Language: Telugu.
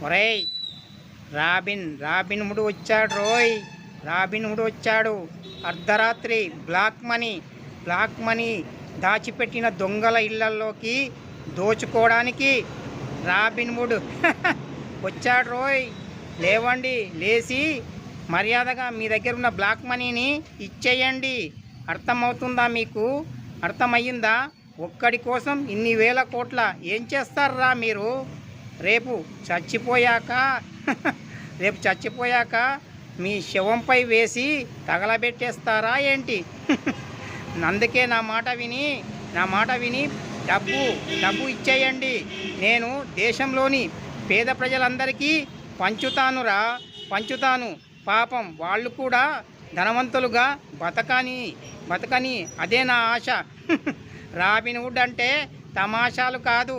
ఒరేయ్, రాబిన్ హుడ్ వచ్చాడు రోయ్. రాబిన్ హుడ్ వచ్చాడు. అర్ధరాత్రి బ్లాక్ మనీ దాచిపెట్టిన దొంగల ఇళ్లలోకి దోచుకోవడానికి రాబిన్ హుడ్ వచ్చాడు రోయ్. లేవండి, లేచి మర్యాదగా మీ దగ్గర ఉన్న బ్లాక్ మనీని ఇచ్చేయండి. అర్థమవుతుందా మీకు? అర్థమయ్యిందా? ఒక్కడి కోసం ఇన్ని వేల కోట్ల ఏం చేస్తారా మీరు? రేపు చచ్చిపోయాక మీ శవంపై వేసి తగలబెట్టేస్తారా ఏంటి? అందుకే నా మాట విని డబ్బు ఇచ్చేయండి. నేను దేశంలోని పేద ప్రజలందరికీ పంచుతాను. పాపం వాళ్ళు కూడా ధనవంతులుగా బతకని అదే నా ఆశ. రాబిన్ హుడ్ అంటే తమాషాలు కాదు.